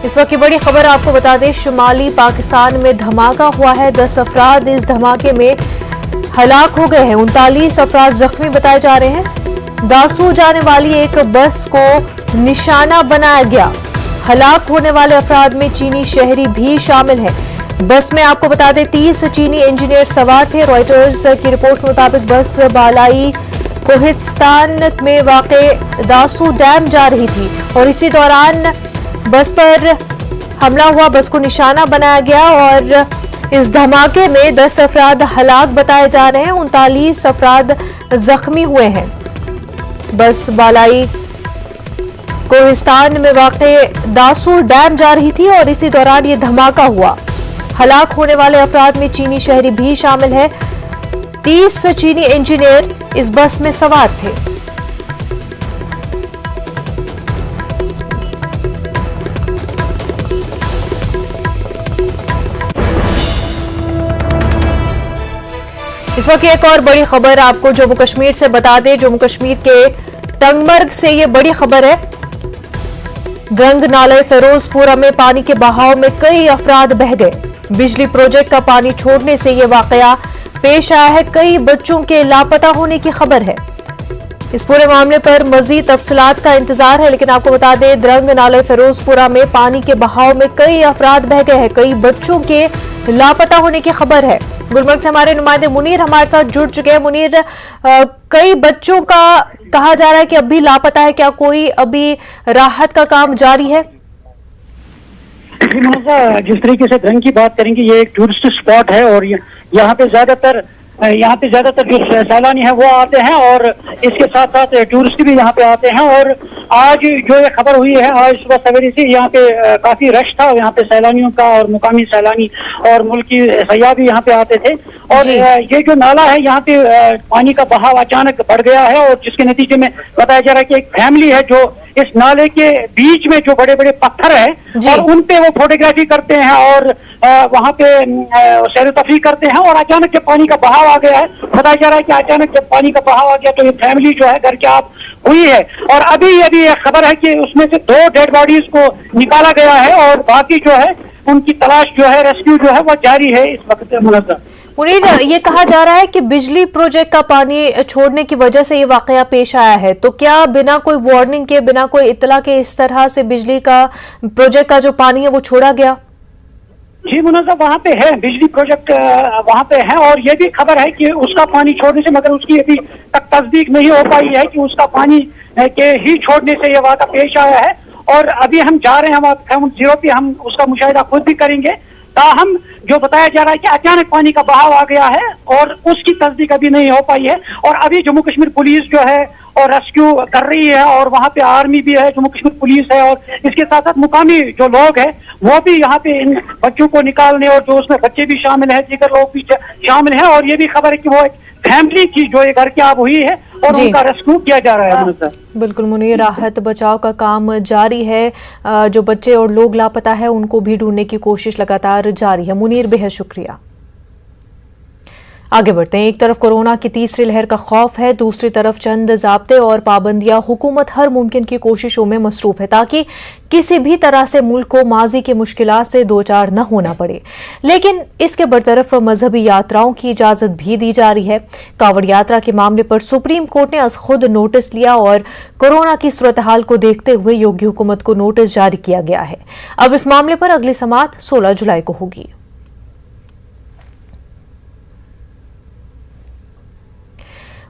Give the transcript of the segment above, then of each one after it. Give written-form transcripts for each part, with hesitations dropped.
इस वक्त की बड़ी खबर आपको बता दें, शुमाली पाकिस्तान में धमाका हुआ है। 10 अफराद इस धमाके में हलाक हो गए हैं। 39 अफराद जख्मी बताए जा रहे हैं। दासू जाने वाली एक बस को निशाना बनाया गया। हलाक होने वाले अफराद में चीनी शहरी भी शामिल है। बस में आपको बता दें 30 चीनी इंजीनियर सवार थे। रॉयटर्स की रिपोर्ट के मुताबिक बस बालाई कोहिस्तान में वाक़े दासू डैम जा रही थी और इसी दौरान बस पर हमला हुआ। बस को निशाना बनाया गया और इस धमाके में 10 अफराद हलाक बताए जा रहे हैं। 39 अफराद जख्मी हुए हैं। बस बालाई कोहिस्तान में वाक़े दासू डैम जा रही थी और इसी दौरान ये धमाका हुआ। हलाक होने वाले अफराद में चीनी शहरी भी शामिल है। 30 चीनी इंजीनियर इस बस में सवार थे। इस वक्त एक और बड़ी खबर आपको जम्मू कश्मीर से बता दें। जम्मू कश्मीर के तंगमर्ग से ये बड़ी खबर है। गंग नाले फिरोजपुरा में पानी के बहाव में कई अफराद बह गए। बिजली प्रोजेक्ट का पानी छोड़ने से यह वाकया पेश आया है। कई बच्चों के लापता होने की खबर है। इस पूरे मामले पर मजीद तफसीलात का इंतजार है, लेकिन आपको बता दें द्रंग नाले फिरोजपुरा में पानी के बहाव में कई अफराद बह गए हैं। कई बच्चों के लापता होने की खबर है। गुलमर्ग से हमारे नुमाइंदे मुनीर हमारे साथ जुड़ चुके हैं। मुनीर, कई बच्चों का कहा जा रहा है कि अभी लापता है। क्या कोई अभी राहत का काम जारी है? जिस तरीके से द्रंग की बात करेंगे, ये एक टूरिस्ट स्पॉट है और यहाँ पे ज्यादातर जो सैलानी है वो आते हैं और इसके साथ साथ टूरिस्ट भी यहाँ पे आते हैं। और आज जो ये खबर हुई है, आज सुबह सवेरे से यहाँ पे काफी रश था। यहाँ पे सैलानियों का और मुकामी सैलानी और मुल्क की सयाह भी यहाँ पे आते थे। और ये जो नाला है, यहाँ पे पानी का बहाव अचानक बढ़ गया है और जिसके नतीजे में बताया जा रहा है कि एक फैमिली है जो इस नाले के बीच में जो बड़े बड़े पत्थर है और उन पे वो फोटोग्राफी करते हैं और वहाँ पे सैर तफरी करते हैं। और अचानक जब पानी का बहाव आ गया है, बताया जा रहा है कि अचानक जब पानी का बहाव आ गया तो ये फैमिली जो है घर के आप हुई है। और अभी खबर है कि उसमें से 2 डेड बॉडीज को निकाला गया है और बाकी जो है उनकी तलाश जो है, रेस्क्यू जो है वो जारी है इस वक्त। मुनज़्ज़म मुनीर, ये कहा जा रहा है कि बिजली प्रोजेक्ट का पानी छोड़ने की वजह से ये वाकया पेश आया है, तो क्या बिना कोई वार्निंग के, बिना कोई इत्तला के इस तरह से बिजली का प्रोजेक्ट का जो पानी है वो छोड़ा गया? जी मुनज़्ज़म, वहाँ पे है बिजली प्रोजेक्ट, वहाँ पे है और ये भी खबर है कि उसका पानी छोड़ने से, मगर उसकी अभी तक तस्दीक नहीं हो पाई है कि उसका पानी के ही छोड़ने से ये वाक़या पेश आया है। और अभी हम जा रहे हैं, हम 0 पे हम उसका मुशाहिदा खुद भी करेंगे। ताहम जो बताया जा रहा है कि अचानक पानी का बहाव आ गया है और उसकी तस्दीक अभी नहीं हो पाई है। और अभी जम्मू कश्मीर पुलिस जो है और रेस्क्यू कर रही है और वहाँ पे आर्मी भी है, जम्मू कश्मीर पुलिस है और इसके साथ साथ मुकामी जो लोग हैं वो भी यहाँ पे इन बच्चों को निकालने, और जो उसमें बच्चे भी शामिल हैं, दीगर लोग भी शामिल हैं। और ये भी खबर है कि वो एक फैमिली की जो ये घर की आग हुई है और उनका रेस्क्यू किया जा रहा है। बिल्कुल मुनीर, राहत बचाव का काम जारी है। जो बच्चे और लोग लापता है उनको भी ढूंढने की कोशिश लगातार जारी है। मुनीर, बेहद शुक्रिया। आगे बढ़ते हैं। एक तरफ कोरोना की तीसरी लहर का खौफ है, दूसरी तरफ चंद ज़ाब्ते और पाबंदियां। हुकूमत हर मुमकिन की कोशिशों में मसरूफ है ताकि किसी भी तरह से मुल्क को माजी की मुश्किलात से दो चार न होना पड़े। लेकिन इसके बरतरफ मजहबी यात्राओं की इजाजत भी दी जा रही है। कावड़ यात्रा के मामले पर सुप्रीम कोर्ट ने आज खुद नोटिस लिया और कोरोना की सूरत हाल को देखते हुए योगी हुकूमत को नोटिस जारी किया गया है। अब इस मामले पर अगली समाअत 16 जुलाई को होगी।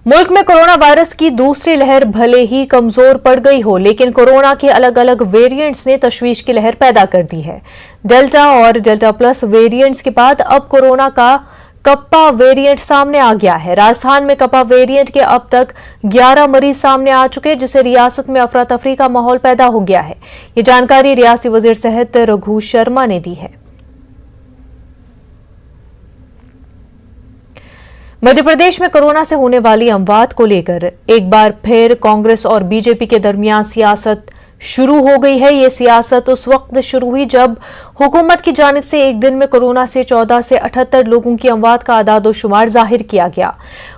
मुल्क में कोरोना वायरस की दूसरी लहर भले ही कमजोर पड़ गई हो, लेकिन कोरोना के अलग अलग वेरिएंट्स ने तशवीश की लहर पैदा कर दी है। डेल्टा और डेल्टा प्लस वेरिएंट्स के बाद अब कोरोना का कप्पा वेरिएंट सामने आ गया है। राजस्थान में कप्पा वेरिएंट के अब तक 11 मरीज सामने आ चुके हैं, जिससे रियासत में अफरा तफरी का माहौल पैदा हो गया है। ये जानकारी रियासती वजीर सेहत रघु शर्मा ने दी है। मध्य प्रदेश में कोरोना से होने वाली अमवात को लेकर एक बार फिर कांग्रेस और बीजेपी के दरमियान सियासत शुरू हो गई है। ये सियासत उस वक्त शुरू हुई जब हुकूमत की जानिब से एक दिन में कोरोना से 14 से 78 लोगों की अमवात का आदाद-ओ-शुमार जाहिर किया गया।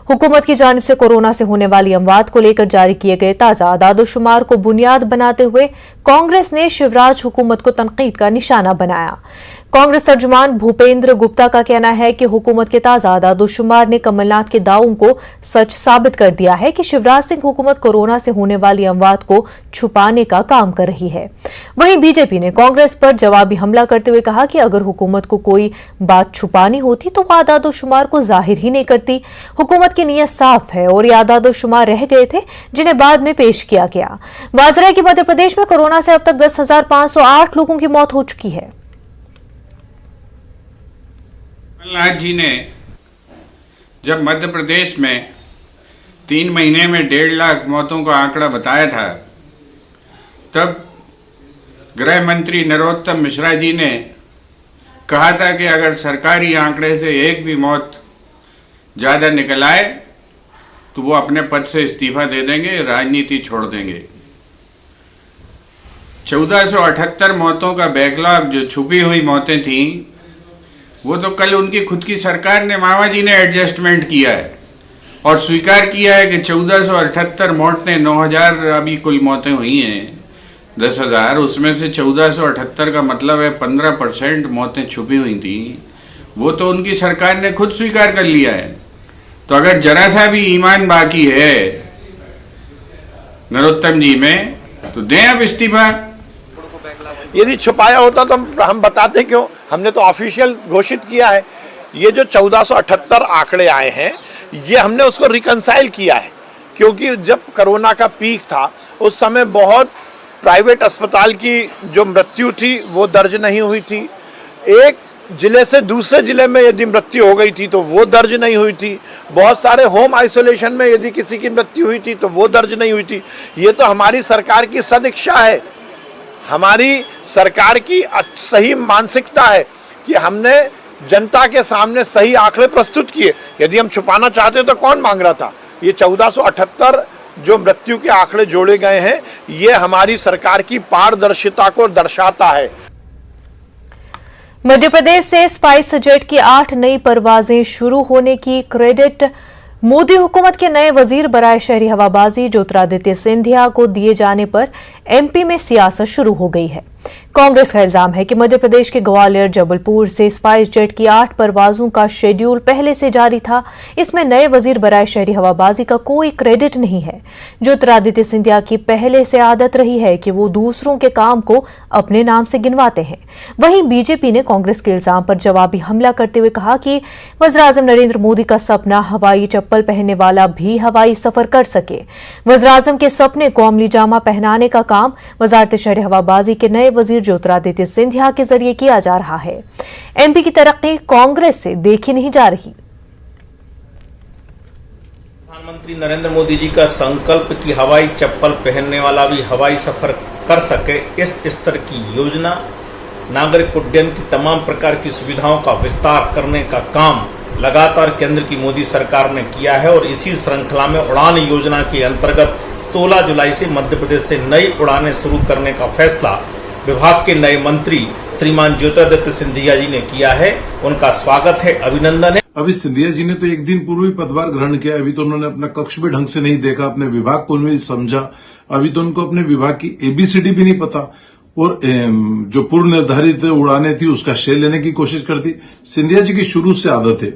हुकूमत की जानिब से कोरोना से होने वाली अमवात को लेकर जारी किए गए ताजा आदाद-ओ-शुमार को बुनियाद बनाते हुए कांग्रेस ने शिवराज हुकूमत को तनकीद का निशाना बनाया। कांग्रेस तर्जुमान भूपेंद्र गुप्ता का कहना है कि हुकूमत के ताजा आदाद-ओ-शुमार ने कमलनाथ के दावों को सच साबित कर दिया है कि शिवराज सिंह हुकूमत कोरोना से होने वाली अमवात को छुपाने का काम कर रही है। वहीं बीजेपी ने कांग्रेस पर जवाबी हमला करते हुए कहा कि अगर हुकूमत को कोई बात छुपानी होती तो वो आदाद-ओ-शुमार को जाहिर ही नहीं करती। हुकूमत की नीयत साफ है और ये आदाद-ओ-शुमार रह गए थे जिन्हें बाद में पेश किया गया। वाज़ेह है कि मध्य प्रदेश में कोरोना से अब तक 10,508 लोगों की मौत हो चुकी है। कमलनाथ जी ने जब मध्य प्रदेश में 3 महीने में 1.5 लाख मौतों का आंकड़ा बताया था, तब गृह मंत्री नरोत्तम मिश्रा जी ने कहा था कि अगर सरकारी आंकड़े से एक भी मौत ज़्यादा निकल आए तो वो अपने पद से इस्तीफा दे देंगे, राजनीति छोड़ देंगे। 1478 मौतों का बैकलॉग, जो छुपी हुई मौतें थीं, वो तो कल उनकी खुद की सरकार ने, मामा जी ने एडजस्टमेंट किया है और स्वीकार किया है कि 1478 मौतें, 9,000 अभी कुल मौतें हुई हैं, 10,000, उसमें से 1478 का मतलब है 15% मौतें छुपी हुई थी। वो तो उनकी सरकार ने खुद स्वीकार कर लिया है। तो अगर जरा सा भी ईमान बाकी है नरोत्तम जी में, तो दें अब इस्तीफा। यदि छुपाया होता तो हम बताते क्यों? हमने तो ऑफिशियल घोषित किया है। ये जो 1478 आंकड़े आए हैं, ये हमने उसको रिकंसाइल किया है, क्योंकि जब कोरोना का पीक था उस समय बहुत प्राइवेट अस्पताल की जो मृत्यु थी वो दर्ज नहीं हुई थी। एक जिले से दूसरे जिले में यदि मृत्यु हो गई थी तो वो दर्ज नहीं हुई थी। बहुत सारे होम आइसोलेशन में यदि किसी की मृत्यु हुई थी तो वो दर्ज नहीं हुई थी। ये तो हमारी सरकार की सदिच्छा है, हमारी सरकार की सही मानसिकता है कि हमने जनता के सामने सही आंकड़े प्रस्तुत किए। यदि हम छुपाना चाहते तो कौन मांग रहा था? ये 1478 जो मृत्यु के आंकड़े जोड़े गए हैं, ये हमारी सरकार की पारदर्शिता को दर्शाता है। मध्य प्रदेश से स्पाइस जेट की 8 नई परवाजें शुरू होने की क्रेडिट मोदी हुकूमत के नए वजीर बराए शहरी हवाबाजी ज्योतिरादित्य सिंधिया को दिए जाने पर एमपी में सियासत शुरू हो गई है। कांग्रेस का इल्जाम है कि मध्य प्रदेश के ग्वालियर जबलपुर से स्पाइस जेट की 8 परवाजों का शेड्यूल पहले से जारी था। इसमें नए वजीर बराए शहरी हवाबाजी का कोई क्रेडिट नहीं है। ज्योतिरादित्य सिंधिया की पहले से आदत रही है कि वो दूसरों के काम को अपने नाम से गिनवाते हैं। वहीं बीजेपी ने कांग्रेस के इल्जाम पर जवाबी हमला करते हुए कहा कि वज़ीर-ए-आज़म नरेंद्र मोदी का सपना हवाई चप्पल पहनने वाला भी हवाई सफर कर सके। वज़ीर-ए-आज़म के सपने को अमली जामा पहनाने का काम वज़ारत शहरी हवाबाजी के नए वजीर ज्योतिरादित्य सिंधिया के जरिए किया जा रहा है। एमपी की तरक्की कांग्रेस से देखी नहीं जा रही। प्रधानमंत्री नरेंद्र मोदी जी का संकल्प कि हवाई चप्पल पहनने वाला भी हवाई सफर कर सके, इस स्तर की योजना, नागरिक उड्डयन की तमाम प्रकार की सुविधाओं का विस्तार करने का काम लगातार केंद्र की मोदी सरकार ने किया है। और इसी श्रृंखला में उड़ान योजना के अंतर्गत 16 जुलाई से मध्य प्रदेश से नई उड़ानें शुरू करने का फैसला विभाग के नए मंत्री श्रीमान ज्योतिरादित्य सिंधिया जी ने किया है। उनका स्वागत है, अभिनंदन है। अभी सिंधिया जी ने तो एक दिन पूर्व ही पदभार ग्रहण किया। अभी तो उन्होंने अपना कक्ष भी ढंग से नहीं देखा, अपने विभाग को नहीं समझा। अभी तो उनको अपने विभाग की ABCD भी नहीं पता, और जो पूर्व निर्धारित उड़ानें थी उसका श्रेय लेने की कोशिश करती। सिंधिया जी की शुरू से आदत है।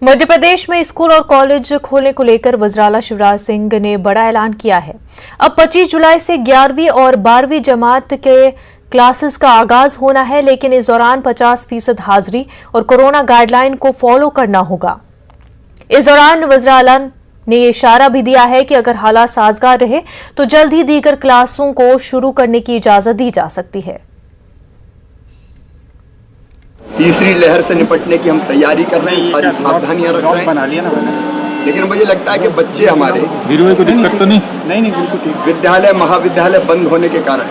मध्य प्रदेश में स्कूल और कॉलेज खोलने को लेकर वज़ीर शिवराज सिंह ने बड़ा ऐलान किया है। अब 25 जुलाई से 11वीं और 12वीं जमात के क्लासेस का आगाज होना है, लेकिन इस दौरान 50% हाजिरी और कोरोना गाइडलाइन को फॉलो करना होगा। इस दौरान वज़ीर आला ने यह इशारा भी दिया है कि अगर हालात साजगार रहे तो जल्द ही दीगर क्लासों को शुरू करने की इजाजत दी जा सकती है। तीसरी लहर से निपटने की हम तैयारी कर रहे हैं, सारी सावधानियां रख रहे हैं। लेकिन मुझे लगता है कि बच्चे हमारे को दिक्कत तो नहीं बिल्कुल ठीक। विद्यालय महाविद्यालय बंद होने के कारण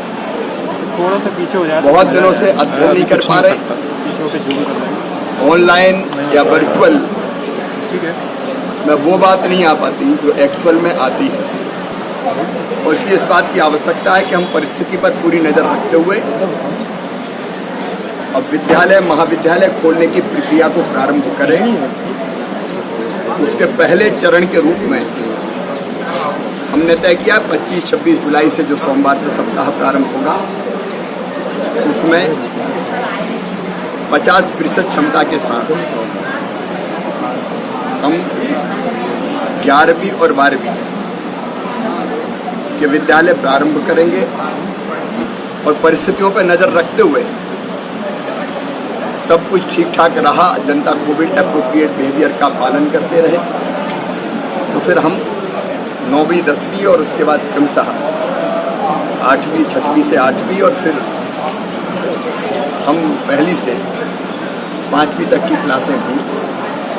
थोड़ा सा पीछे हो जाए, बहुत दिनों से अध्ययन नहीं कर पा रहे। ऑनलाइन या वर्चुअल में वो बात नहीं आ पाती जो एक्चुअल में आती है। और इसलिए इस बात की आवश्यकता है कि हम परिस्थिति पर पूरी नज़र रखते हुए अब विद्यालय महाविद्यालय खोलने की प्रक्रिया को प्रारंभ करें। उसके पहले चरण के रूप में हमने तय किया 25-26 जुलाई से जो सोमवार से सप्ताह प्रारंभ होगा उसमें 50% क्षमता के साथ हम 11वीं और 12वीं के विद्यालय प्रारंभ करेंगे और परिस्थितियों पर नज़र रखते हुए सब कुछ ठीक ठाक रहा, जनता कोविड एप्रोप्रिएट बिहेवियर का पालन करते रहे, तो फिर हम 9वीं 10वीं और उसके बाद क्रमशः 8वीं 6वीं से 8वीं और फिर हम पहली से 5वीं तक की क्लासें भी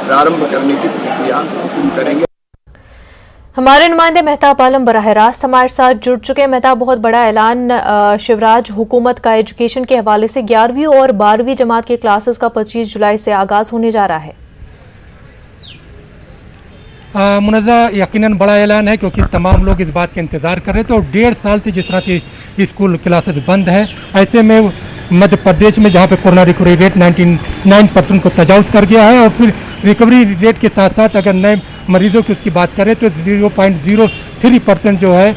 प्रारंभ करने की प्रक्रिया शुरू करेंगे। हमारे नुमाइंदे मेहताब आलम बराह रास्त हमारे साथ जुड़ चुके हैं। मेहताब, बहुत बड़ा ऐलान शिवराज हुकूमत का एजुकेशन के हवाले से 11वीं और 12वीं जमात के क्लासेस का 25 जुलाई से आगाज होने जा रहा है। मुनज़्ज़ा, यकीनन बड़ा ऐलान है क्योंकि तमाम लोग इस बात का इंतजार कर रहे थे और 1.5 साल से जिस तरह से स्कूल क्लासेस बंद है, ऐसे में मध्य प्रदेश में जहां पे कोरोना रिकवरी रेट 99% को तजावज़ कर गया है और फिर रिकवरी रेट के साथ साथ अगर नए मरीजों की उसकी बात करें तो 0.03% जो है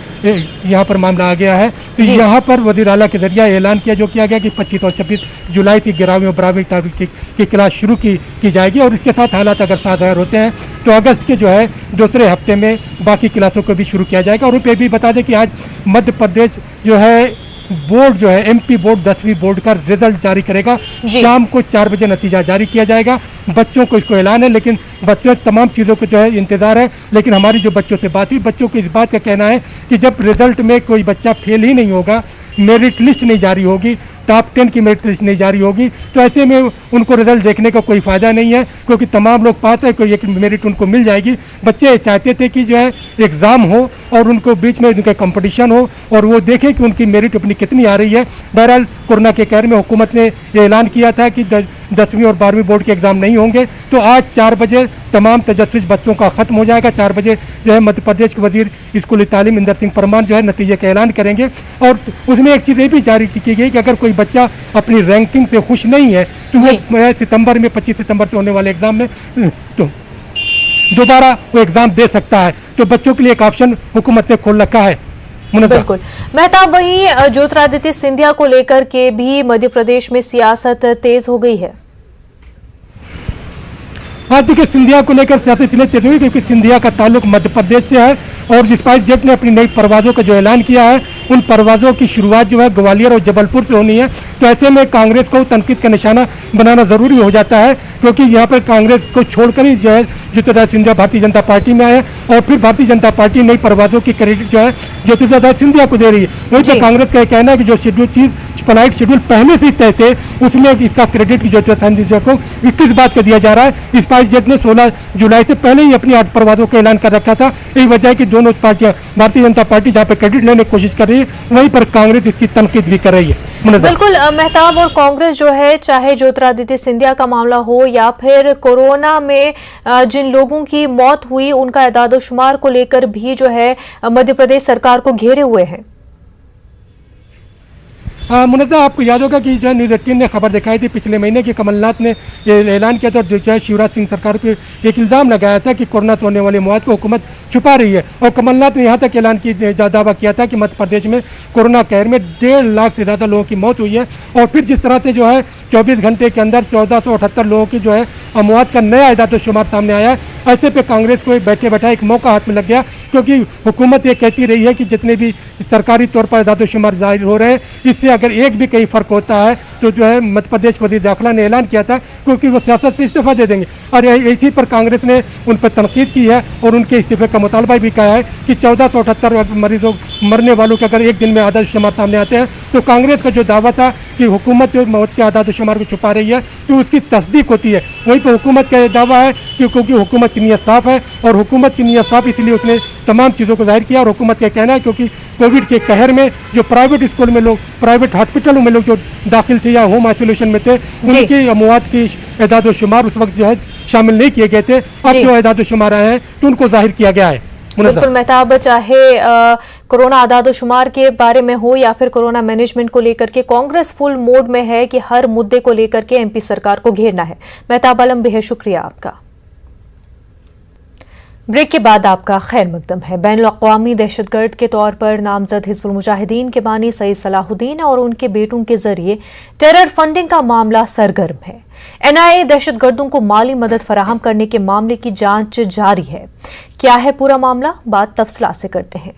यहाँ पर मामला आ गया है। तो यहाँ पर वज़ीर आला के जरिए ऐलान किया गया कि 25 और 26 जुलाई से 11वीं और 12वीं की क्लास शुरू की जाएगी और इसके साथ हालात अगर साधारण होते हैं तो अगस्त के जो है दूसरे हफ्ते में बाकी क्लासों को भी शुरू किया जाएगा। और ये भी बता दें कि आज मध्य प्रदेश जो है बोर्ड जो है एमपी बोर्ड 10वीं बोर्ड का रिजल्ट जारी करेगा। शाम को 4 बजे नतीजा जारी किया जाएगा। बच्चों को इसको ऐलान है, लेकिन बच्चों तमाम चीज़ों को जो है इंतजार है। लेकिन हमारी जो बच्चों से बात हुई, बच्चों को इस बात का कहना है कि जब रिजल्ट में कोई बच्चा फेल ही नहीं होगा, मेरिट लिस्ट नहीं जारी होगी, टॉप 10 की मेरिट लिस्ट नहीं जारी होगी, तो ऐसे में उनको रिजल्ट देखने का कोई फायदा नहीं है क्योंकि तमाम लोग पास है, कोई एक मेरिट उनको मिल जाएगी। बच्चे चाहते थे कि जो है एग्जाम हो और उनको बीच में उनका कंपटीशन हो और वो देखें कि उनकी मेरिट अपनी कितनी आ रही है। बहरहाल कोरोना के कहर में हुकूमत ने ये ऐलान किया था कि 10वीं और 12वीं बोर्ड के एग्जाम नहीं होंगे, तो आज 4 बजे तमाम तजस्सुस बच्चों का खत्म हो जाएगा। 4 बजे जो है मध्य प्रदेश के वजीर स्कूली तालीम इंदर सिंह परमार जो है नतीजे का ऐलान करेंगे और उसमें एक चीज़ ये भी जारी की गई कि अगर कोई बच्चा अपनी रैंकिंग से खुश नहीं है तो वो सितंबर में 25 सितंबर से होने वाले एग्जाम में तो दोबारा वो एग्जाम दे सकता है। तो बच्चों के लिए एक ऑप्शन हुकूमत ने खोल रखा है। बिल्कुल मेहताब, वहीं ज्योतिरादित्य सिंधिया को लेकर के भी मध्य प्रदेश में सियासत तेज हो गई है। हाँ, देखिए सिंधिया को लेकर सियासत इसलिए तेज हुई क्योंकि सिंधिया का ताल्लुक मध्य प्रदेश से है और स्पाइस जेट ने अपनी नई परवाजों का जो ऐलान किया है, उन परवाजों की शुरुआत जो है ग्वालियर और जबलपुर से होनी है। तो ऐसे में कांग्रेस को तनकीद का निशाना बनाना जरूरी हो जाता है क्योंकि यहाँ पर कांग्रेस को छोड़कर ही जो है ज्योतिरादित्य सिंधिया भारतीय जनता पार्टी में आए और फिर भारतीय जनता पार्टी नई परवाजों की क्रेडिट जो है ज्योतिरादित्य सिंधिया को दे रही है। वहीं पर कांग्रेस का कहना है कि जो शेड्यूल फ्लाइट शेड्यूल पहले से तय थे उसमें इसका क्रेडिट ज्योतिरादित्य सिंधिया को 21 बात का दिया जा रहा है। स्पाइस जेट ने 16 जुलाई से पहले ही अपनी 8 परवाजों का ऐलान कर रखा था। यही वजह है कि दोनों पार्टियां, भारतीय जनता पार्टी जहां पर क्रेडिट लेने की कोशिश कर रही है, वहीं पर कांग्रेस इसकी तनकीद भी कर रही है। बिल्कुल मेहताब, और कांग्रेस जो है चाहे ज्योतिरादित्य सिंधिया का मामला हो या फिर कोरोना में जिन लोगों की मौत हुई उनका एदाद-ओ-शुमार को लेकर भी जो है मध्य प्रदेश सरकार को घेरे हुए हैं। मुनज़्ज़ा, आपको याद होगा कि जो न्यूज़ 18 ने खबर दिखाई थी पिछले महीने कि कमलनाथ ने ये ऐलान किया था और जो शिवराज सिंह सरकार पर एक इल्ज़ाम लगाया था कि कोरोना से होने वाली मौत को हुकूमत छुपा रही है। और कमलनाथ ने यहाँ तक ऐलान दावा किया था कि मध्य प्रदेश में कोरोना कहर में 1.5 लाख से ज़्यादा लोगों की मौत हुई है और फिर जिस तरह से जो है 24 घंटे के अंदर 1478 लोगों की जो है अमवात का नया एदाद-ओ-शुमार सामने आया है। ऐसे पे कांग्रेस को बैठे बैठा एक मौका हाथ में लग गया क्योंकि हुकूमत ये कहती रही है कि जितने भी सरकारी तौर पर एदाद-ओ-शुमार जाहिर हो रहे हैं, इससे अगर एक भी कहीं फर्क होता है तो जो है मध्य प्रदेश वज़ीर दाखिला ने ऐलान किया था क्योंकि वो सियासत से इस्तीफा दे देंगे। और इसी पर कांग्रेस ने उन पर तनकीद की है और उनके इस्तीफे का मुतालबा भी कहा है कि 1478 मरीजों मरने वालों के अगर एक दिन में आदाद-ओ-शुमार सामने आते हैं तो कांग्रेस का जो दावा था कि हुकूमत जो मौत के आदाद-ओ-शुमार को छुपा रही है तो उसकी तस्दीक होती है। वहीं पर हुकूमत का दावा है कि क्योंकि हुकूमत की नीयत साफ है और हुकूमत की नीयत साफ इसलिए उसने तमाम चीज़ों को जाहिर किया। और हुकूमत का कहना है क्योंकि कोविड के कहर में जो प्राइवेट स्कूल में लोग, प्राइवेट हॉस्पिटलों में लोग जो दाखिल थे या होम आइसोलेशन में थे, उनकी अमवात की एदाद-ओ-शुमार उस वक्त जो है शामिल नहीं किए गए थे। अब जो एदाद-ओ-शुमार आए हैं तो उनको जाहिर किया गया है। बिल्कुल मेहताब, चाहे कोरोना आदादोशुमार के बारे में हो या फिर कोरोना मैनेजमेंट को लेकर के, कांग्रेस फुल मोड में है कि हर मुद्दे को लेकर के एमपी सरकार को घेरना है। मेहताब आलम, बेहद शुक्रिया आपका। ब्रेक के बाद आपका खैर मकदम है। बैनुल-अक़वामी दहशतगर्द के तौर पर नामजद हिज़्बुल मुजाहिदीन के बानी सईद सलाहुद्दीन और उनके बेटों के जरिए टेरर फंडिंग का मामला सरगर्म है। एनआईए दहशतगर्दों को माली मदद फराहम करने के मामले की जांच जारी है। क्या है पूरा मामला, बात तफसीलात से करते हैं।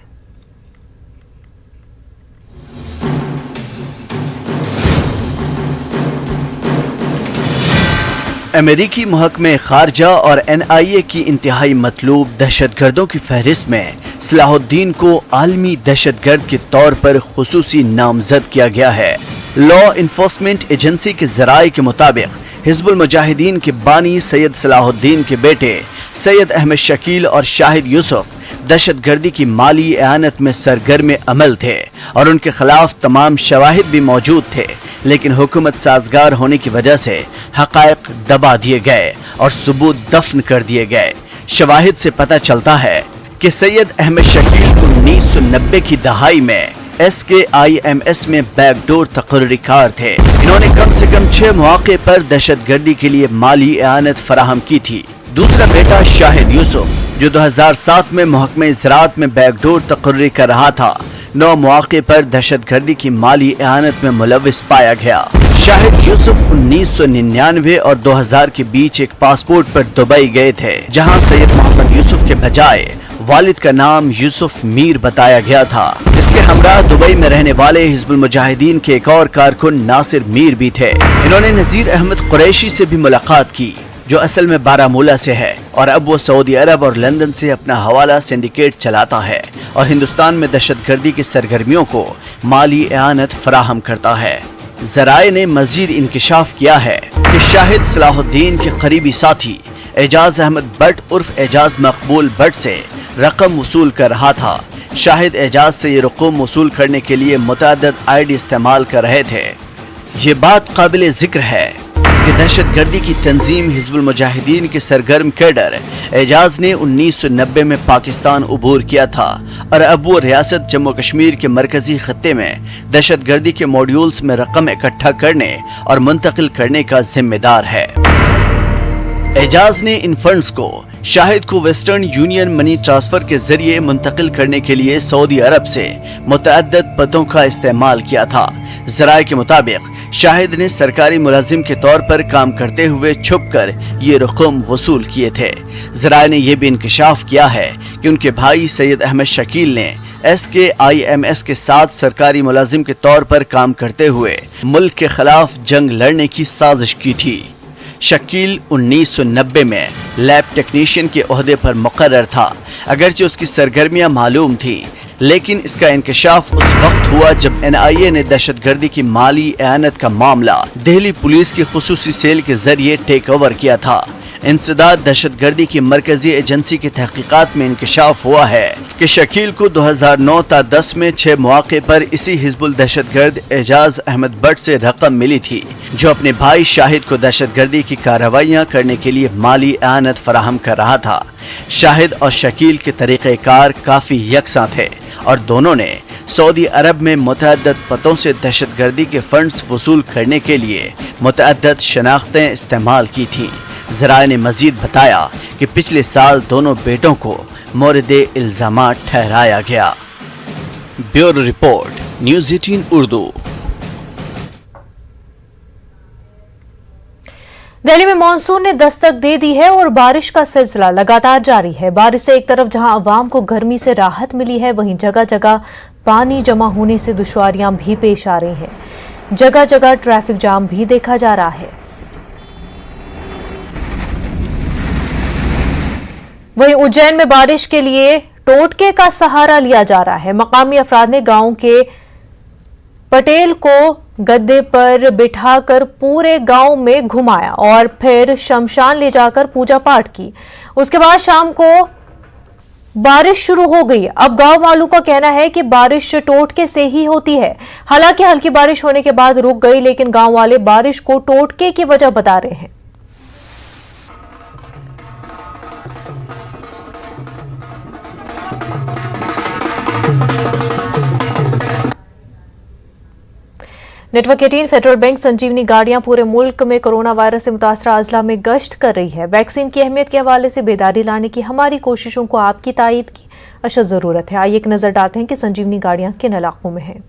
अमेरिकी महकमे खारजा और एनआईए की इंतहाई मतलूब दहशतगर्दों की फहरिस्त में सलाहुद्दीन को आलमी दहशतगर्द के तौर पर खुसूसी नामजद किया गया है। लॉ इन्फोर्समेंट एजेंसी के जराये के मुताबिक हिज़्बुल मुजाहिदीन के बानी सैयद सलाहुद्दीन के बेटे सैयद अहमद शकील और शाहिद यूसुफ दहशतगर्दी की माली एआनत में सरगर्म अमल थे और उनके खिलाफ तमाम शवाहिद भी मौजूद थे, लेकिन हुकूमत साजगार होने की वजह से हकायक दबा दिए गए और सबूत दफन कर दिए गए। शवाहिद से पता चलता है कि सैयद अहमद शकील 1990 की दहाई में SKIMS में बैकडोर तकर्रीकार थे। इन्होंने कम से कम 6 मौके पर दहशतगर्दी के लिए माली एआनत फराहम की थी। दूसरा बेटा शाहिद यूसुफ, जो 2007 में महकमे ज़राअत में बैकडोर तकर्री कर रहा था, 9 मौके पर दहशतगर्दी की माली एआनत में मुलव्विस पाया गया। शाहिद यूसुफ 1999 और 2000 के बीच एक पासपोर्ट पर दुबई गए थे, जहां सैयद मोहम्मद यूसुफ के बजाय वालिद का नाम यूसुफ मीर बताया गया था। इसके हमरा दुबई में रहने वाले हिज़्बुल मुजाहिदीन के एक और कारकुन नासिर मीर भी थे। इन्होंने नज़ीर अहमद कुरैशी से भी मुलाकात की, जो असल में बारामूला से है और अब वो सऊदी अरब और लंदन से अपना हवाला सिंडिकेट चलाता है और हिंदुस्तान में दहशतगर्दी की सरगर्मियों को माली एआनत फराहम करता है। जराये ने मजीद इंकिशाफ किया है कि शाहिद सलाहुद्दीन के करीबी साथी एजाज अहमद बट उर्फ एजाज मकबूल बट से रकम वसूल कर रहा था। शाहिद एजाज से ये रकम वसूल करने के लिए मुतअद्दिद आईडी इस्तेमाल कर रहे थे। ये बात काबिल जिक्र है कि दहशतगर्दी की तंजीम हिज़्बुल मुजाहिदीन के सरगर्म कैडर एजाज ने 1990 में पाकिस्तान उबूर किया था और अब वो रियासत जम्मू कश्मीर के मरकजी खत्ते में दहशतगर्दी के मॉड्यूल्स में रकम इकट्ठा करने और मुंतकिल करने का जिम्मेदार है। एजाज ने इन फंड्स को शाहिद को वेस्टर्न यूनियन मनी ट्रांसफर के जरिए मुंतकिल करने के लिए सऊदी अरब से मुतअद्दिद पतों का इस्तेमाल किया था। जराये के मुताबिक शाहिद ने सरकारी मुलाजिम के तौर पर काम करते हुए छुपकर ये रकम वसूल किए थे। जराये ने यह भी इंकिशाफ किया है कि उनके भाई सैयद अहमद शकील ने SKIMS के साथ सरकारी मुलाजिम के तौर पर काम करते हुए मुल्क के खिलाफ जंग लड़ने की साजिश की थी। शकील 1990 में लैब टेक्नीशियन के ओहदे पर मुकर्रर था। अगरचे उसकी सरगर्मियां मालूम थी, लेकिन इसका इंकशाफ उस वक्त हुआ जब NIA ने दहशतगर्दी की माली एआनत का मामला दिल्ली पुलिस की खुसूसी सेल के जरिए टेक ओवर किया था। इंसदाद दहशतगर्दी की मरकजी एजेंसी की तहकीकात में इंकशाफ हुआ है कि शकील को 2009-10 में 6 मौके पर इसी हिज़्बुल दहशतगर्द एजाज अहमद बट से रकम मिली थी, जो अपने भाई शाहिद को दहशतगर्दी की कार्रवाइयाँ करने के लिए माली एआनत फराहम कर रहा था। शाहिद और शकील के तरीक़ेकार काफी यकसा थे और दोनों ने सऊदी अरब में मुतअद्दिद पतों से दहशतगर्दी के फंड्स वसूल करने के लिए मुतअद्दिद शनाख्तें इस्तेमाल की थीं। जराये ने मजीद बताया कि पिछले साल दोनों बेटों को मोरदे इल्जामात ठहराया गया। Bureau report, news 18 Urdu. Delhi में मानसून ने दस्तक दे दी है और बारिश का सिलसिला लगातार जारी है। बारिश से एक तरफ जहां अवाम को गर्मी से राहत मिली है, वहीं जगह जगह पानी जमा होने से दुश्वारियां भी पेश आ रही हैं। जगह जगह ट्रैफिक जाम भी देखा जा रहा है। वहीं उज्जैन में बारिश के लिए टोटके का सहारा लिया जा रहा है। मकामी अफराद ने गांव के पटेल को गद्दे पर बिठाकर पूरे गांव में घुमाया और फिर शमशान ले जाकर पूजा पाठ की। उसके बाद शाम को बारिश शुरू हो गई। अब गांव वालों का कहना है कि बारिश टोटके से ही होती है। हालांकि हल्की बारिश होने के बाद रुक गई, लेकिन गांव वाले बारिश को टोटके की वजह बता रहे हैं। नेटवर्क 18 फेडरल बैंक संजीवनी गाड़ियां पूरे मुल्क में कोरोना वायरस से मुतासरा अजला में गश्त कर रही है। वैक्सीन की अहमियत के हवाले से बेदारी लाने की हमारी कोशिशों को आपकी तायद की अशद जरूरत है। आइए एक नजर डालते हैं कि संजीवनी गाड़ियां किन इलाकों में हैं।